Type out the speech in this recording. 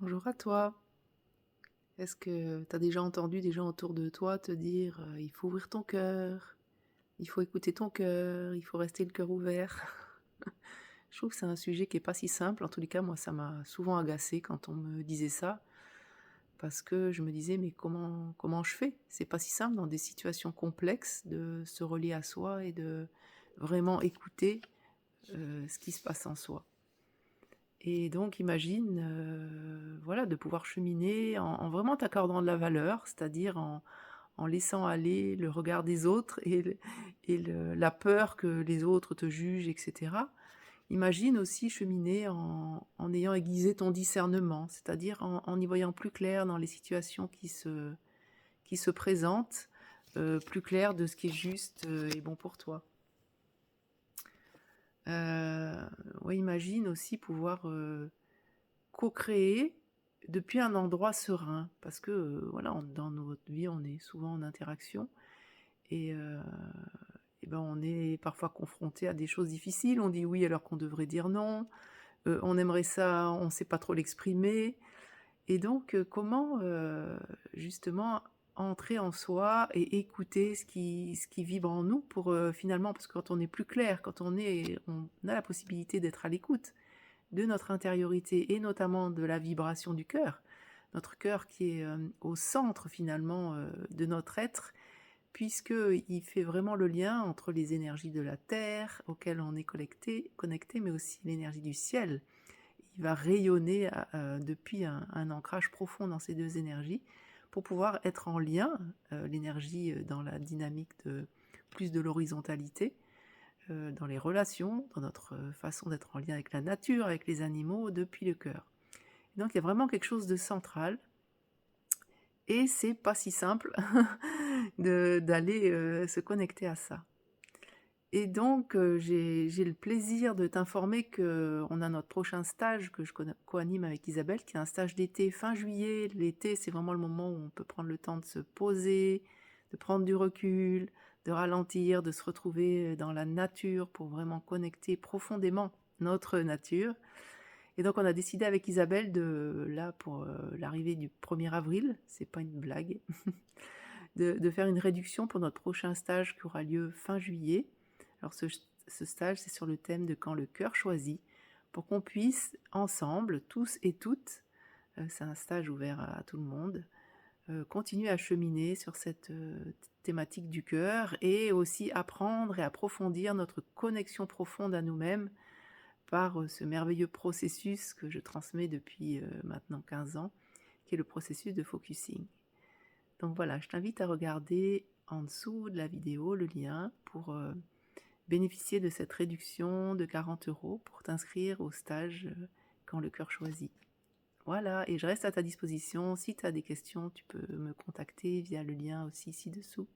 Bonjour à toi. Est-ce que tu as déjà entendu des gens autour de toi te dire, «Il faut ouvrir ton cœur, il faut écouter ton cœur, il faut rester le cœur ouvert»? Je trouve que c'est un sujet qui est pas si simple. En tous les cas, moi, ça m'a souvent agacée quand on me disait ça, parce que je me disais: «Mais comment je fais?» C'est pas si simple dans des situations complexes de se relier à soi et de vraiment écouter, ce qui se passe en soi. Et donc imagine, voilà, de pouvoir cheminer en vraiment t'accordant de la valeur, c'est-à-dire en laissant aller le regard des autres et la peur que les autres te jugent et cetera. Imagine aussi cheminer en ayant aiguisé ton discernement, c'est-à-dire en y voyant plus clair dans les situations qui se présentent, plus clair de ce qui est juste, et bon pour toi. Heu, ouais, imagine aussi pouvoir, co-créer depuis un endroit serein parce que, voilà, dans notre vie, on est souvent en interaction et heu et ben, on est parfois confronté à des choses difficiles. On dit oui alors qu'on devrait dire non, on aimerait ça, on ne sait pas trop l'exprimer et donc comment, justement entrer en soi et écouter ce qui vibre en nous pour, finalement parce que quand on est plus clair, quand on a la possibilité d'être à l'écoute de notre intériorité et notamment de la vibration du cœur. Notre cœur qui est, au centre finalement, de notre être, puisqu'il fait vraiment le lien entre les énergies de la terre auxquelles on est connecté, mais aussi l'énergie du ciel. Il va rayonner depuis un ancrage profond dans ces 2 énergies pour pouvoir être en lien, l'énergie, dans la dynamique de plus de l'horizontalité, dans les relations, dans notre, façon d'être en lien avec la nature, avec les animaux, depuis le cœur. Donc il y a vraiment quelque chose de central et c'est pas si simple de d'aller, se connecter à ça. Et donc j'ai le plaisir de t'informer qu'on a notre prochain stage que je co-anime avec Isabelle, qui est un stage d'été fin juillet. L'été, c'est vraiment le moment où on peut prendre le temps de se poser, de prendre du recul, de ralentir, de se retrouver, dans la nature pour vraiment connecter profondément notre nature. Et donc on a décidé avec Isabelle de là pour, l'arrivée du 1er avril, c'est pas une blague, de faire une réduction pour notre prochain stage qui aura lieu fin juillet. Alors ce stage, c'est sur le thème de «Quand le cœur choisit», pour qu'on puisse ensemble, tous et toutes, c'est un stage ouvert à tout le monde, continuer à cheminer sur cette, thématique du cœur et aussi apprendre et approfondir notre connexion profonde à nous-mêmes par, ce merveilleux processus que je transmets depuis, maintenant 15 ans, qui est le processus de focusing. Donc voilà, je t'invite à regarder en dessous de la vidéo le lien pour, bénéficier de cette réduction de 40 € pour t'inscrire au stage, Quand le cœur choisit. Voilà, et je reste à ta disposition. Si tu as des questions, tu peux me contacter via le lien aussi ci-dessous.